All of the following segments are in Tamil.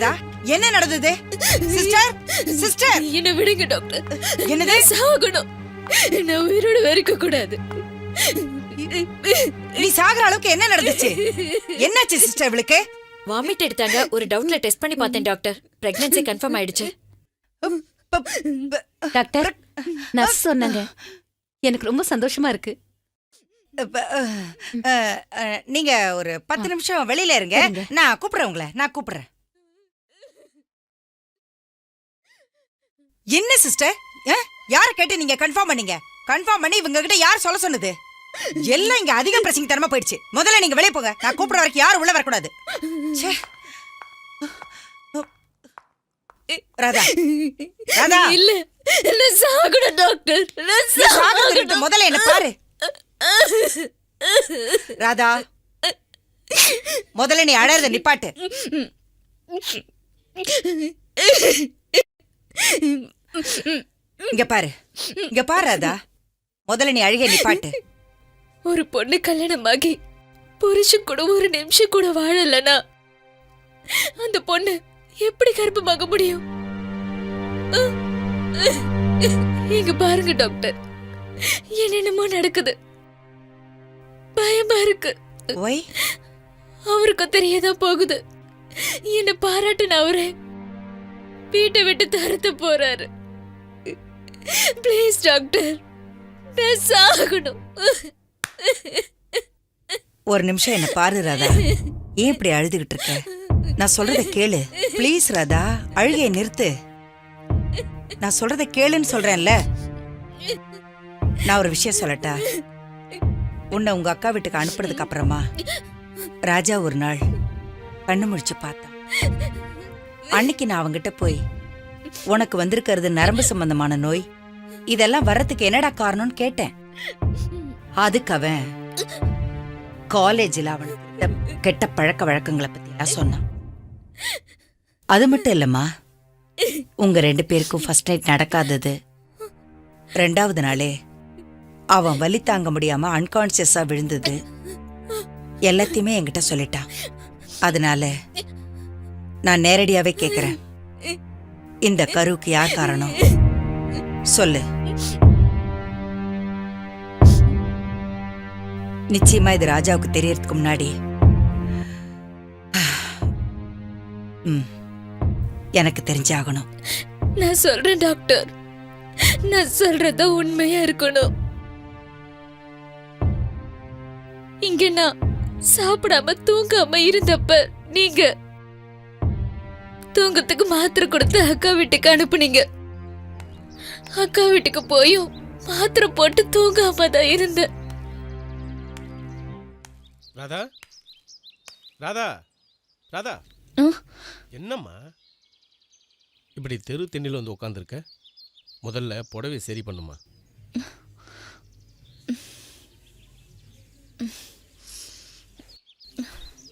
ராதா, என்ன நடந்தது? சிஸ்டர், சிஸ்டர், என்ன விடுங்க டாக்டர். என்னது? சாகணும். நான் உயிரோட இருக்க கூடாது. நீ சாகுற அளவுக்கு என்ன நடந்துச்சு? என்னாச்சு சிஸ்டர் இவளுக்கு? வாமிட் எடுத்தாங்க. ஒரு டவுட்ல டெஸ்ட் பண்ணி பார்த்தேன் டாக்டர். பிரெக்னன்சி கன்ஃபார்ம் ஆயிடுச்சு. டாக்டர், நர்ஸ் சொன்னாங்க. எனக்கு ரொம்ப சந்தோஷமா இருக்கு. நீங்க ஒரு 10 நிமிஷம் வெளியில இருங்க. நான் கூப்பிடுறேன் உங்களை. நான் கூப்பிடுறேன். என்ன சிஸ்டர், யார கேட்டு நீங்க கன்ஃபார்ம் பண்ணீங்க? கன்ஃபார்ம் பண்ணி இவங்க கிட்ட யார் சொல்ல சொன்னது? எல்லாம் இங்க அதிக பிரசிங் தரமா போயிடுச்சு. முதல்ல நீங்க வெளியே போங்க. நான் கூப்பிடுற வரைக்கும் யாரும் உள்ள வரக்கூடாது. ராதா, ராதா, இல்ல நான் சாகணும் டாக்டர். நான் சாகணும். முதல்ல என்ன பாரு. ராதா, முதல்ல நீ அழறத நிப்பாட்டு. இங்க பாரு, இங்க பாரு ராதா, முதல்ல நீ அழுக நிப்பாட்டு. ஒரு பொண்ணு கல்யாணமாகி புருஷன் கூட ஒரு நிமிஷம் கூட வாழலனா அந்த பொண்ணு எப்படி கர்ப்பமாக முடியும்? இங்க பாருங்க டாக்டர், என்னென்னமோ நடக்குது. பயமா இருக்கு. ஓய், அவருக்கு தெரியதான் போகுது. என்ன பாராட்டுன அவரே வீட்டை விட்டு தரத்து போறாரு. ப்ளீஸ் டாக்டர், நான் சாகணும். ஒரு நிமிஷம் என்ன பாரு ராதா. ஏன் இப்படி அழுதுகிட்டு இருக்க? நான் சொல்றத கேளு ப்ளீஸ் ராதா. அழுகையை நிறுத்து. நான் சொல்றத கேளுன்னு சொல்றேன்ல. நான் ஒரு விஷயம் சொல்லட்டா? உன்னை உங்க அக்கா வீட்டுக்கு அனுப்புறதுக்கு அப்புறமா ராஜா ஒரு நாள் கண்ணு முடிச்சு பார்த்தான். அன்னைக்கு நான் அவங்கிட்ட போய், உனக்கு வந்திருக்கிறது நரம்பு சம்பந்தமான நோய், இதெல்லாம் வர்றதுக்கு என்னடா காரணம்னு கேட்டேன். அதுக்கு அவன் காலேஜில் அவனுக்கு கெட்ட பழக்க வழக்கங்களை பத்தி எல்லாம் சொன்னான். அது மட்டும் இல்லம்மா, உங்க 2 பேருக்கும் ஃபர்ஸ்ட் நைட் நடக்காதது, 2வது நாளே அவன் வலி தாங்க முடியாம அன்கான்சியஸா விழுந்தது, எல்லாத்தையுமே என்கிட்ட சொல்லிட்டான். அதனால நான் நேரடியாவே கேக்குறேன், இந்த கருவுக்கு யார் காரணம் சொல்லு. நிச்சயமா இது ராஜாவுக்கு தெரியறதுக்கு முன்னாடி எனக்கு தெரிஞ்சாகணும். நான் சொல்றேன் டாக்டர், நான் சொல்றத உண்மையா இருக்கணும். இங்க நான் சாப்பிடாம தூங்காம இருந்தப்ப நீங்க தூங்கத்துக்கு மாத்திரை கொடுத்து அக்கா வீட்டுக்கு அனுப்புனீங்க. அக்கா வீட்டுக்கு போயும் மாத்திரை போட்டு தூங்காம தான் இருந்தேன். ராதா, ராதா, ராதா, என்னம்மா இப்படி தெரு தென்னில் வந்து உட்காந்துருக்க? முதல்ல புடவை சரி பண்ணுமா.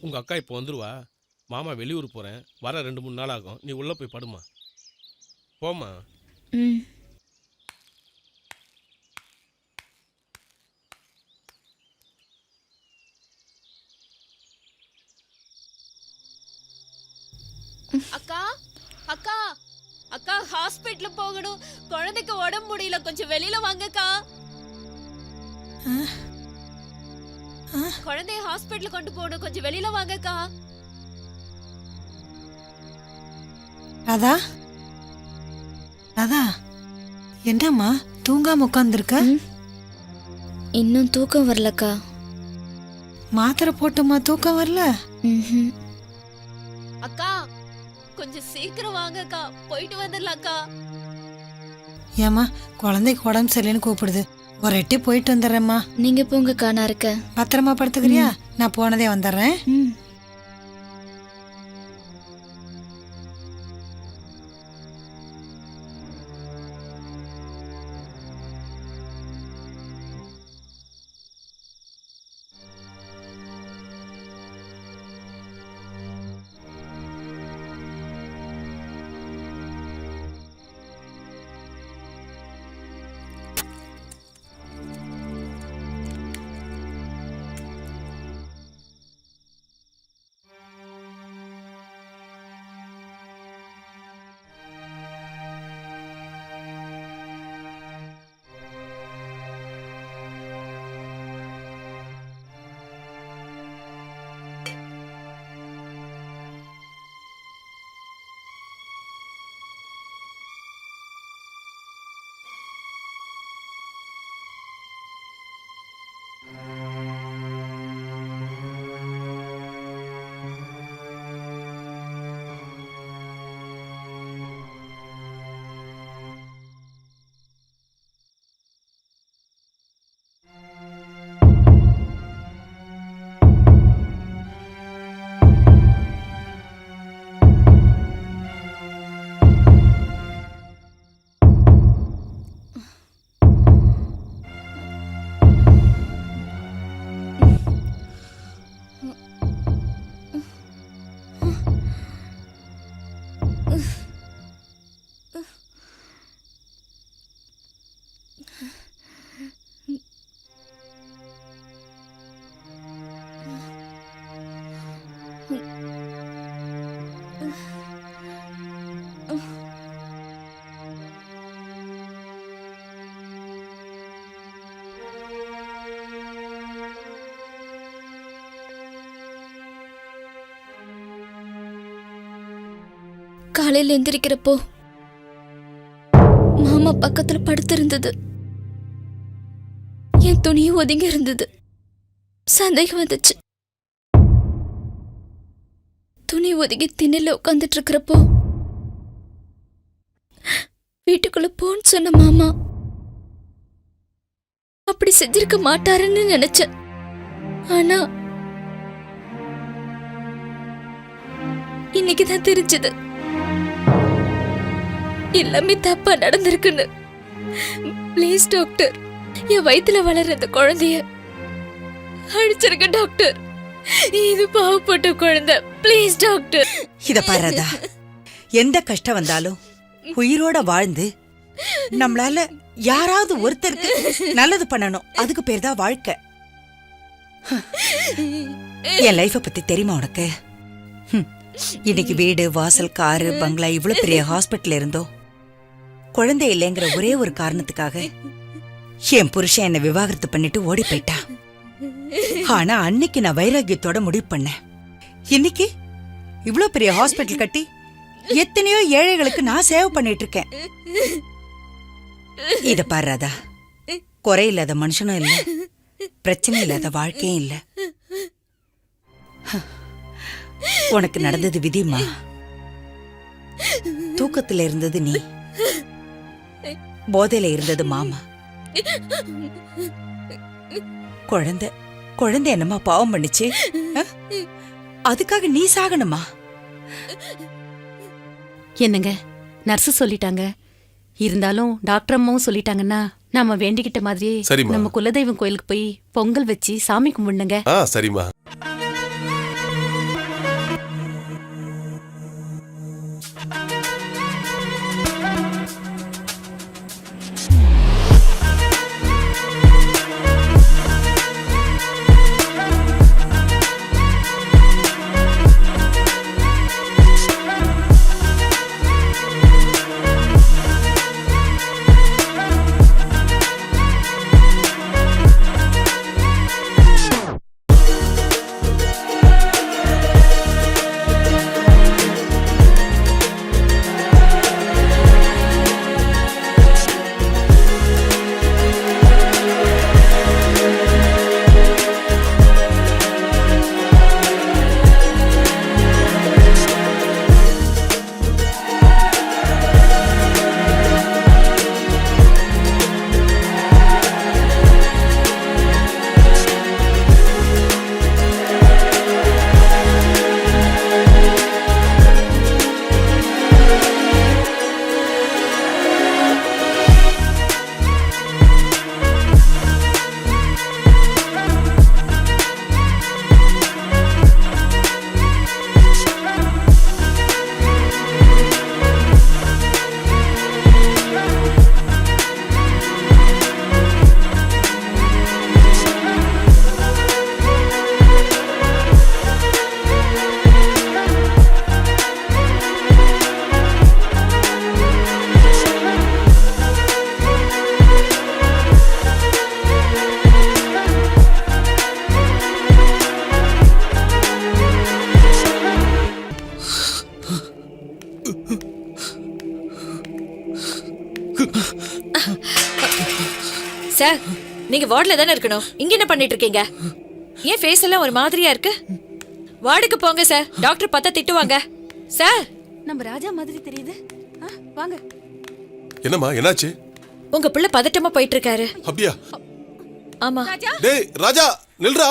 உங்க அக்கா இப்போ வந்துருவா. மாமா வெளியூர் போறேன், வர 2-3 நாள் ஆகும். நீ உள்ள போய் படுமா. போமா. அக்கா, அக்கா, அக்கா, ஹாஸ்பிடல் போகணும். குழந்தைக்கு உடம்பு முடியல, கொஞ்சம் வெளியில வாங்கக்கா. குழந்தைய ஹாஸ்பிடல் கொண்டு போகணும், கொஞ்சம் வெளியில வாங்கக்கா. ராதா, ராதா, என்னம்மா தூங்காம உட்காந்துருக்க? இன்னும் தூக்கம் வரலக்கா. மாத்திரை போட்டுமா தூக்கம் வரல? அக்கா, கொஞ்சம் சீக்கிரம் வாங்கக்கா, போயிட்டு வந்துடலாம்க்கா. ஏமா, குழந்தைக்கு உடம்பு சரியில்லைன்னு கூப்பிடுது. ஒரு எட்டி போயிட்டு வந்துடுறேம்மா. நீங்க போங்கக்கா, நான் இருக்கேன். பத்திரமா படுத்துக்கிறியா? நான் போனதே வந்துடுறேன். காலையில எந்திரிக்கிறப்போ மாமா பக்கத்துல படுத்திருந்தது. என் துணியும் ஒதுங்கி இருந்தது. சந்தேகம் வந்துச்சு. துணி ஒதுங்கி திண்ணையில உட்காந்துட்டு இருக்கிறப்போ வீட்டுக்குள்ள போன்னு சொன்ன மாமா அப்படி செஞ்சிருக்க மாட்டாருன்னு நினைச்சேன். ஆனா இன்னைக்குதான் தெரிஞ்சது எல்லாமே தப்பா நடந்திருக்குன்னு. ப்ளீஸ் டாக்டர், என் வயித்துல வளர்ற அந்த குழந்தைய அழிச்சிருக்க டாக்டர். இது பாவப்பட்ட குழந்தை. Please doctor. இத பாருடா, எந்த கஷ்டம் வந்தாலும் உயிரோட வாழ்ந்து நம்மளால யாராவது ஒருத்தருக்கு நல்லது பண்ணணும். அதுக்கு பேர் தான் வாழ்க்கை. என் லைஃப பத்தி தெரியுமா உனக்கு? இன்னைக்கு வீடு, வாசல், காரு, பங்களா, இவ்வளவு பெரிய ஹாஸ்பிட்டல் இருந்தோ குழந்தை இல்லைங்கிற ஒரே ஒரு காரணத்துக்காக என் புருஷன் என்னை விவாகரத்து பண்ணிட்டு ஓடி போயிட்டா. ஆனா அன்னைக்கு நான் வைராக்கியத்தோட முடிவு பண்ணேன். இன்னைக்கு இவ்ளோ பெரிய ஹாஸ்பிட்டல் கட்டி எத்தனையோ ஏழைகளுக்கு நான் சேவ் பண்ணிட்டு இருக்கேன். இத பாராதா, குறையில்லாத மனுஷனும் இல்ல, பிரச்சனை இல்லாத வாழ்க்கையும் இல்ல. உனக்கு நடந்தது விதிமா. தூக்கத்துல இருந்தது நீ, போதையில இருந்தது மாமா. குழந்தை குழந்தை என்னமா பாவம் பண்ணுச்சு? அதுக்காக நீ சாகணுமா? என்னங்க, நர்ஸ் சொல்லிட்டாங்க. இருந்தாலும் டாக்டர் அம்மாவும் சொல்லிட்டாங்கன்னா நாம வேண்டிக்கிட்ட மாதிரியே சரிம்மா. நம்ம குலதெய்வம் கோயிலுக்கு போய் பொங்கல் வச்சு சாமி கும்பிடுங்க. சரிம்மா. சார், நீங்க வார்டுல தானே இருக்கணும். இங்க என்ன பண்ணிட்டு இருக்கீங்க? ஏன் ஃபேஸ் எல்லாம் ஒரு மாதிரியா இருக்கு? வார்டுக்கு போங்க சார். டாக்டர் பார்த்தா திட்டுவாங்க. சார், நம்ம ராஜா மாதிரி தெரியுது. வாங்க. என்னம்மா, என்னாச்சு? உங்க பிள்ளை பதட்டமா போயிட்டு இருக்காரு. அப்படியா? ஆமா. டேய் ராஜா, நில்றா.